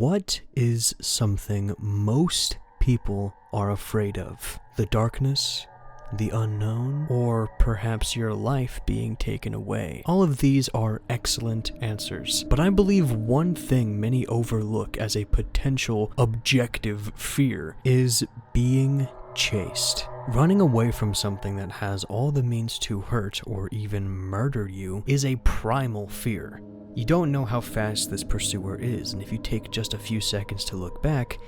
What is something most people are afraid of? The darkness? The unknown? Or perhaps your life being taken away? All of these are excellent answers, but I believe one thing many overlook as a potential objective fear is being chased. Running away from something that has all the means to hurt or even murder you is a primal fear. You don't know how fast this pursuer is, and if you take just a few seconds to look back,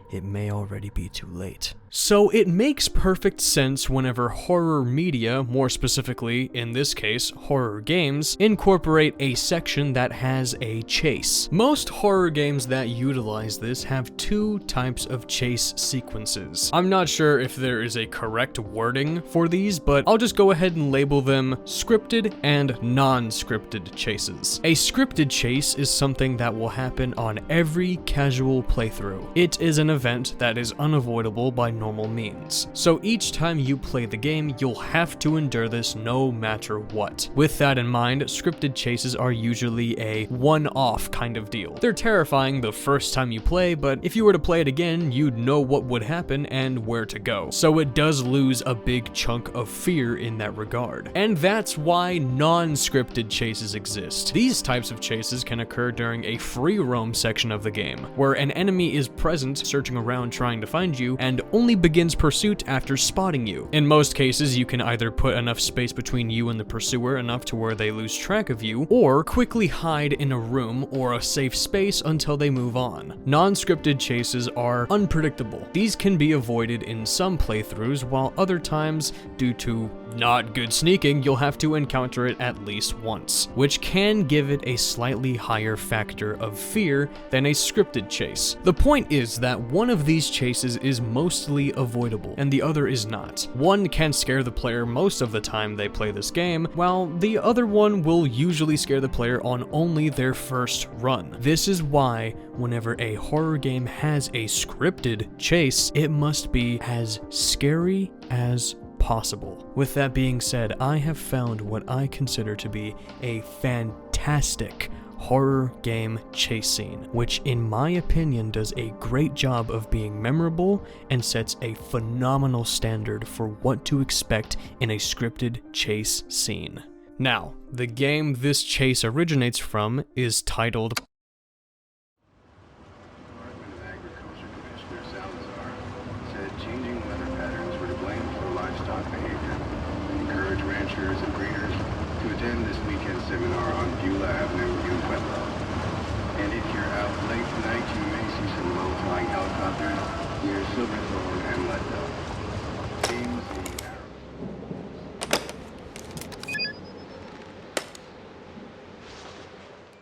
it may already be too late. So it makes perfect sense whenever horror media, more specifically, in this case, horror games, incorporate a section that has a chase. Most horror games that utilize this have two types of chase sequences. I'm not sure if there is a correct wording for these, but I'll just go ahead and label them scripted and non-scripted chases. A scripted chase is something that will happen on every casual playthrough. It is an event that is unavoidable by normal means. So each time you play the game, you'll have to endure this no matter what. With that in mind, scripted chases are usually a one-off kind of deal. They're terrifying the first time you play, but if you were to play it again, you'd know what would happen and where to go. So it does lose a big chunk of fear in that regard. And that's why non-scripted chases exist. These types of chases can occur during a free roam section of the game, where an enemy is present searching around trying to find you and only begins pursuit after spotting you. In most cases, you can either put enough space between you and the pursuer enough to where they lose track of you, or quickly hide in a room or a safe space until they move on. Non-scripted chases are unpredictable. These can be avoided in some playthroughs, while other times, due to not good sneaking, you'll have to encounter it at least once, which can give it a slightly higher factor of fear than a scripted chase. The point is that one of these chases is mostly avoidable, and the other is not. One can scare the player most of the time they play this game, while the other one will usually scare the player on only their first run. This is why whenever a horror game has a scripted chase, it must be as scary as possible. With that being said, I have found what I consider to be a fantastic horror game chase scene, which in my opinion does a great job of being memorable and sets a phenomenal standard for what to expect in a scripted chase scene. Now, the game this chase originates from is titled and breeders to attend this weekend seminar on Beulah Avenue in Pueblo. And if you're out late tonight, you may see some low-flying helicopters near Silverthorne and Leadville. Seems the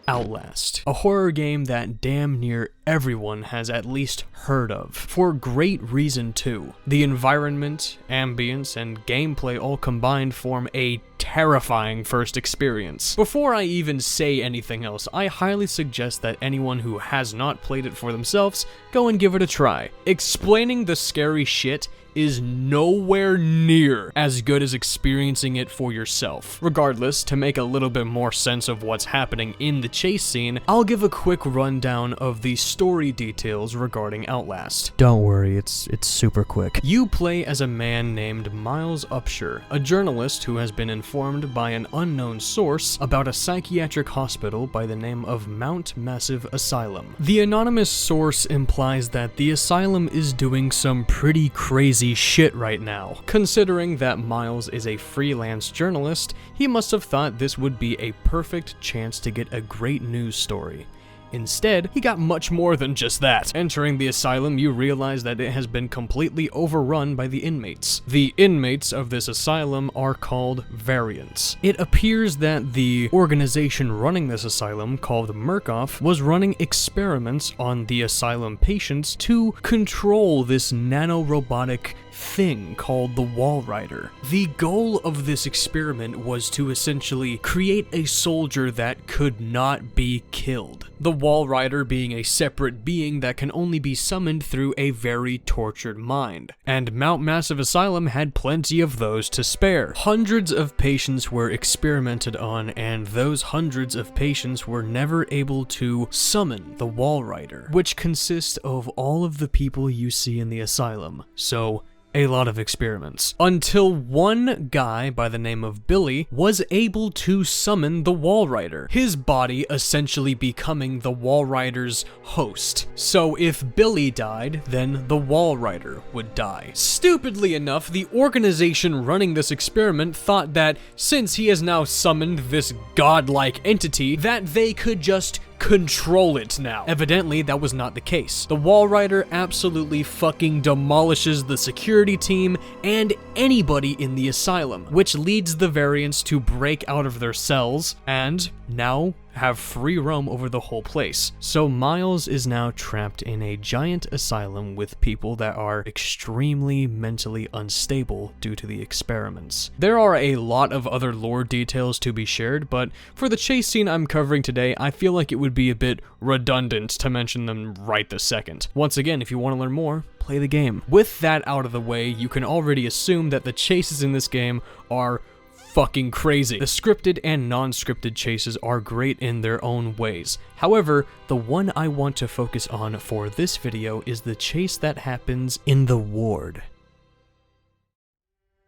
Outlast, a horror game that damn near everyone has at least heard of, for great reason too. The environment, ambience, and gameplay all combined form a terrifying first experience. Before I even say anything else, I highly suggest that anyone who has not played it for themselves go and give it a try. Explaining the scary shit is nowhere near as good as experiencing it for yourself. Regardless, to make a little bit more sense of what's happening in the chase scene, I'll give a quick rundown of the story details regarding Outlast. Don't worry, it's super quick. You play as a man named Miles Upshur, a journalist who has been informed by an unknown source about a psychiatric hospital by the name of Mount Massive Asylum. The anonymous source implies that the asylum is doing some pretty crazy shit right now. Considering that Miles is a freelance journalist, he must have thought this would be a perfect chance to get a great news story. Instead, he got much more than just that. Entering the asylum, you realize that it has been completely overrun by the inmates. The inmates of this asylum are called variants. It appears that the organization running this asylum, called Murkoff, was running experiments on the asylum patients to control this nanorobotic thing called the Wall Rider. The goal of this experiment was to essentially create a soldier that could not be killed. The Wall Rider being a separate being that can only be summoned through a very tortured mind. And Mount Massive Asylum had plenty of those to spare. Hundreds of patients were experimented on, and those hundreds of patients were never able to summon the Wall Rider, which consists of all of the people you see in the asylum. So, a lot of experiments. Until one guy by the name of Billy was able to summon the Wall Rider, his body essentially becoming the Wall Rider's host. So if Billy died, then the Wall Rider would die. Stupidly enough, the organization running this experiment thought that since he has now summoned this godlike entity, that they could just control it now. Evidently, that was not the case. The Wall Rider absolutely fucking demolishes the security team and anybody in the asylum, which leads the variants to break out of their cells and now have free roam over the whole place. So Miles is now trapped in a giant asylum with people that are extremely mentally unstable due to the experiments. There are a lot of other lore details to be shared, but for the chase scene I'm covering today, I feel like it would be a bit redundant to mention them right this second. Once again, if you want to learn more, play the game. With that out of the way, you can already assume that the chases in this game are fucking crazy. The scripted and non-scripted chases are great in their own ways. However, the one I want to focus on for this video is the chase that happens in the ward.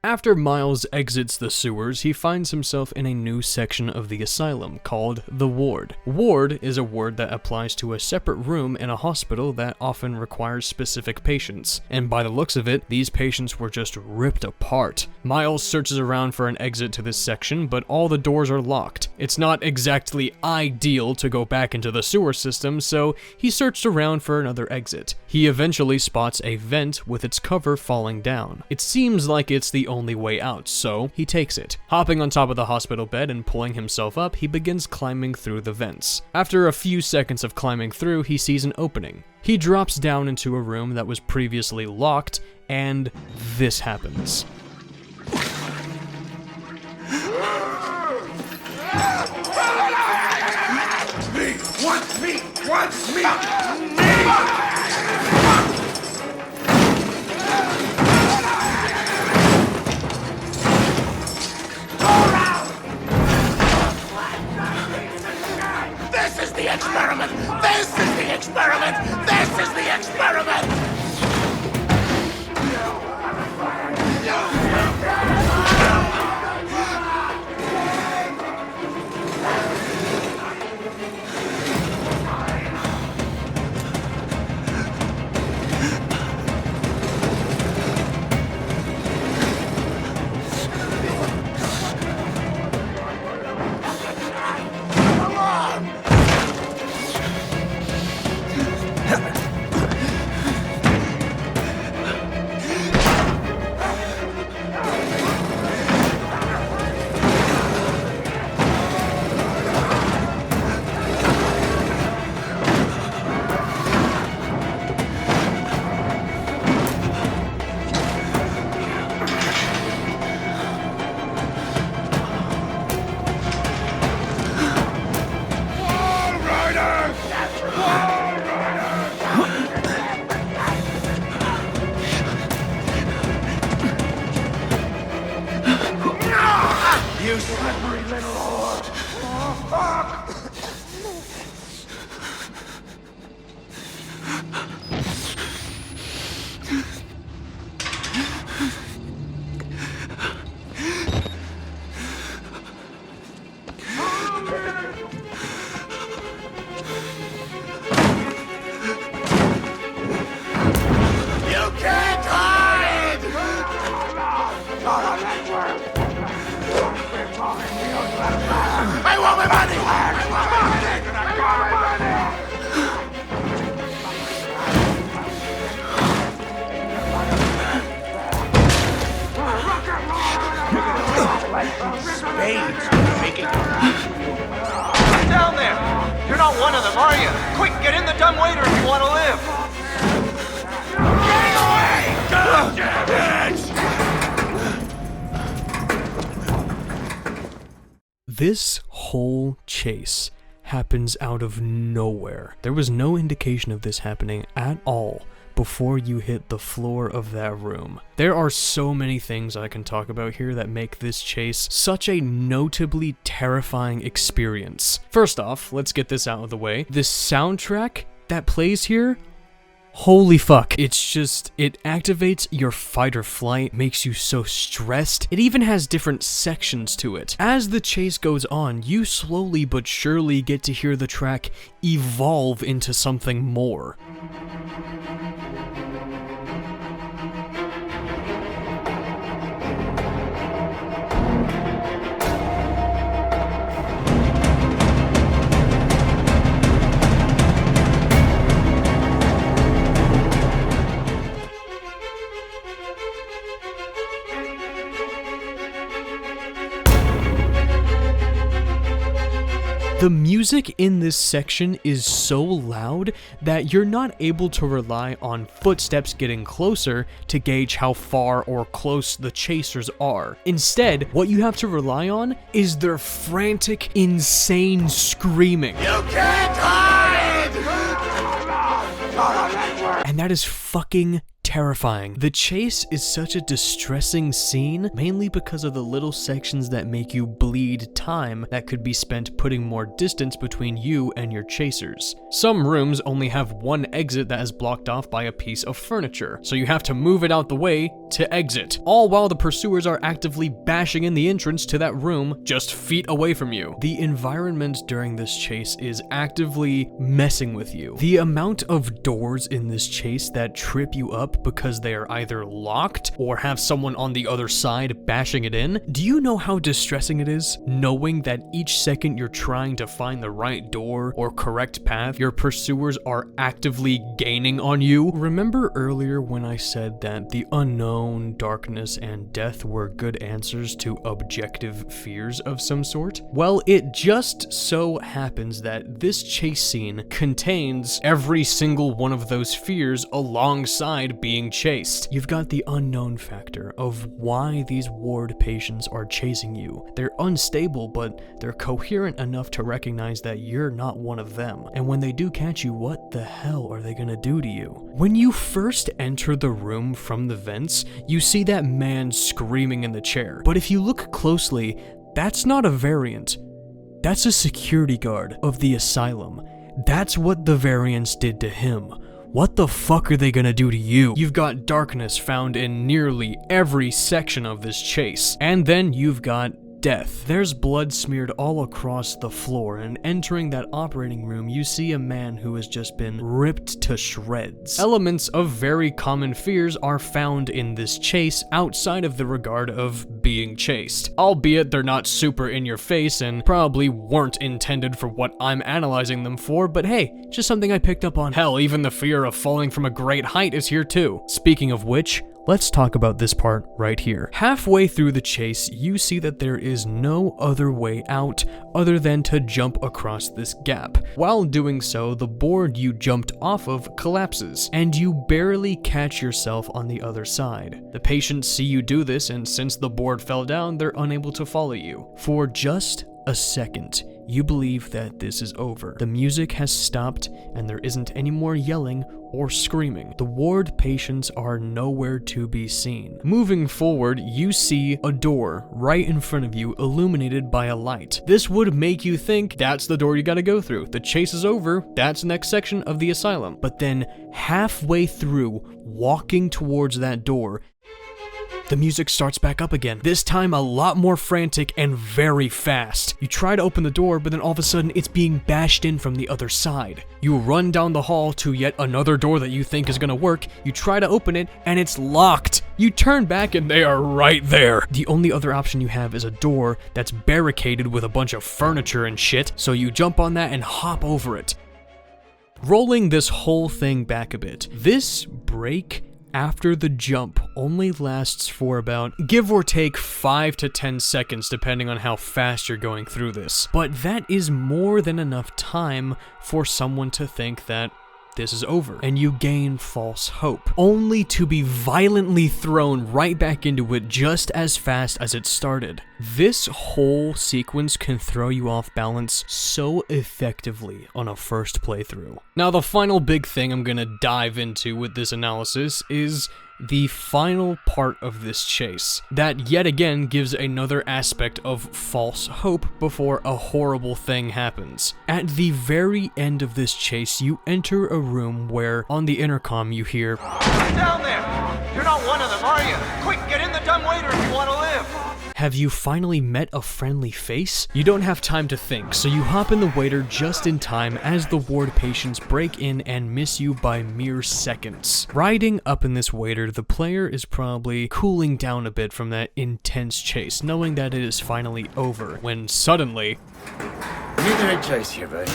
After Miles exits the sewers, he finds himself in a new section of the asylum called the ward. Ward is a word that applies to a separate room in a hospital that often requires specific patients, and by the looks of it, these patients were just ripped apart. Miles searches around for an exit to this section, but all the doors are locked. It's not exactly ideal to go back into the sewer system, so he searched around for another exit. He eventually spots a vent with its cover falling down. It seems like it's the only way out, so he takes it. Hopping on top of the hospital bed and pulling himself up, he begins climbing through the vents. After a few seconds of climbing through, he sees an opening. He drops down into a room that was previously locked, and this happens. Wants me! This is the experiment! This is the experiment! This is the experiment! You slippery little whore! You can't hide! I want my money! I want my money! I want my Spades making. Get down there! You're not one of them, are you? Quick, get in the dumbwaiter if you want to live! Get away! God damn it! This whole chase happens out of nowhere. There was no indication of this happening at all before you hit the floor of that room. There are so many things I can talk about here that make this chase such a notably terrifying experience. First off, let's get this out of the way. The soundtrack that plays here, holy fuck. It's just, it activates your fight or flight, makes you so stressed. It even has different sections to it. As the chase goes on, you slowly but surely get to hear the track evolve into something more. The music in this section is so loud that you're not able to rely on footsteps getting closer to gauge how far or close the chasers are. Instead, what you have to rely on is their frantic, insane screaming. You can't hide! And that is fucking terrifying. The chase is such a distressing scene, mainly because of the little sections that make you bleed time that could be spent putting more distance between you and your chasers. Some rooms only have one exit that is blocked off by a piece of furniture, so you have to move it out the way to exit, all while the pursuers are actively bashing in the entrance to that room just feet away from you. The environment during this chase is actively messing with you. The amount of doors in this chase that trip you up because they are either locked or have someone on the other side bashing it in. Do you know how distressing it is knowing that each second you're trying to find the right door or correct path, your pursuers are actively gaining on you? Remember earlier when I said that the unknown, darkness, and death were good answers to objective fears of some sort? Well, it just so happens that this chase scene contains every single one of those fears alongside being chased. You've got the unknown factor of why these ward patients are chasing you. They're unstable, but they're coherent enough to recognize that you're not one of them. And when they do catch you, what the hell are they gonna do to you? When you first enter the room from the vents, you see that man screaming in the chair. But if you look closely, that's not a variant. That's a security guard of the asylum. That's what the variants did to him. What the fuck are they gonna do to you? You've got darkness found in nearly every section of this chase. And then you've got death. There's blood smeared all across the floor, and entering that operating room, you see a man who has just been ripped to shreds. Elements of very common fears are found in this chase outside of the regard of being chased. Albeit they're not super in your face and probably weren't intended for what I'm analyzing them for, but hey, just something I picked up on. Hell, even the fear of falling from a great height is here too. Speaking of which, let's talk about this part right here. Halfway through the chase, you see that there is no other way out other than to jump across this gap. While doing so, the board you jumped off of collapses, and you barely catch yourself on the other side. The patients see you do this, and since the board fell down, they're unable to follow you. For just a second, you believe that this is over. The music has stopped, and there isn't any more yelling or screaming. The ward patients are nowhere to be seen. Moving forward, you see a door right in front of you illuminated by a light. This would make you think that's the door you gotta go through. The chase is over, that's the next section of the asylum. But then halfway through, walking towards that door, the music starts back up again, this time a lot more frantic and very fast. You try to open the door, but then all of a sudden it's being bashed in from the other side. You run down the hall to yet another door that you think is gonna work, you try to open it, and it's locked. You turn back and they are right there. The only other option you have is a door that's barricaded with a bunch of furniture and shit, so you jump on that and hop over it. Rolling this whole thing back a bit, this break after the jump only lasts for about, give or take, 5 to 10 seconds depending on how fast you're going through this. But that is more than enough time for someone to think that this is over, and you gain false hope, only to be violently thrown right back into it just as fast as it started. This whole sequence can throw you off balance so effectively on a first playthrough. Now, the final big thing I'm gonna dive into with this analysis is the final part of this chase, that yet again gives another aspect of false hope before a horrible thing happens. At the very end of this chase, you enter a room where, on the intercom, you hear, "Get down there! You're not one of them, are you? Quick, get in the dumbwaiter if you want to live!" Have you finally met a friendly face? You don't have time to think, so you hop in the waiter just in time as the ward patients break in and miss you by mere seconds. Riding up in this waiter, the player is probably cooling down a bit from that intense chase, knowing that it is finally over, when suddenly, You didn't chase here, buddy.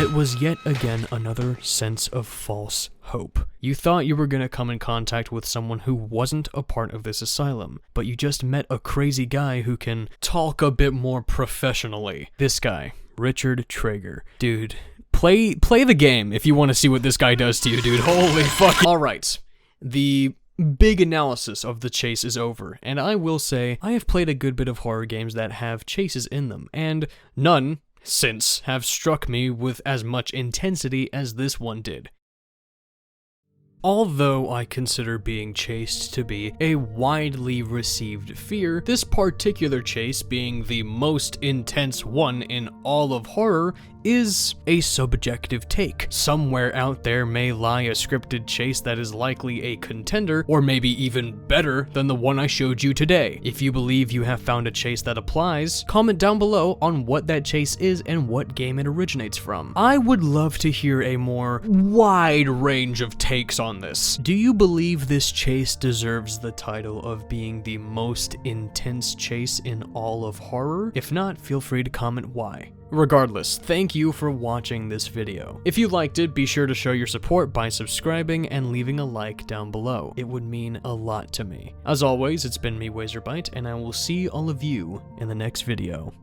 it was yet again another sense of false hope. You thought you were gonna come in contact with someone who wasn't a part of this asylum, but you just met a crazy guy who can talk a bit more professionally. This guy, Richard Traeger. Dude, play the game if you want to see what this guy does to you, dude. Holy fuck. Alright, the big analysis of the chase is over, and I will say, I have played a good bit of horror games that have chases in them, and none since have struck me with as much intensity as this one did. Although I consider being chased to be a widely received fear, this particular chase, being the most intense one in all of horror, is a subjective take. Somewhere out there may lie a scripted chase that is likely a contender, or maybe even better than the one I showed you today. If you believe you have found a chase that applies, comment down below on what that chase is and what game it originates from. I would love to hear a more wide range of takes on this. Do you believe this chase deserves the title of being the most intense chase in all of horror? If not, feel free to comment why. Regardless, thank you for watching this video. If you liked it, be sure to show your support by subscribing and leaving a like down below. It would mean a lot to me. As always, it's been me, Wazerbyte, and I will see all of you in the next video.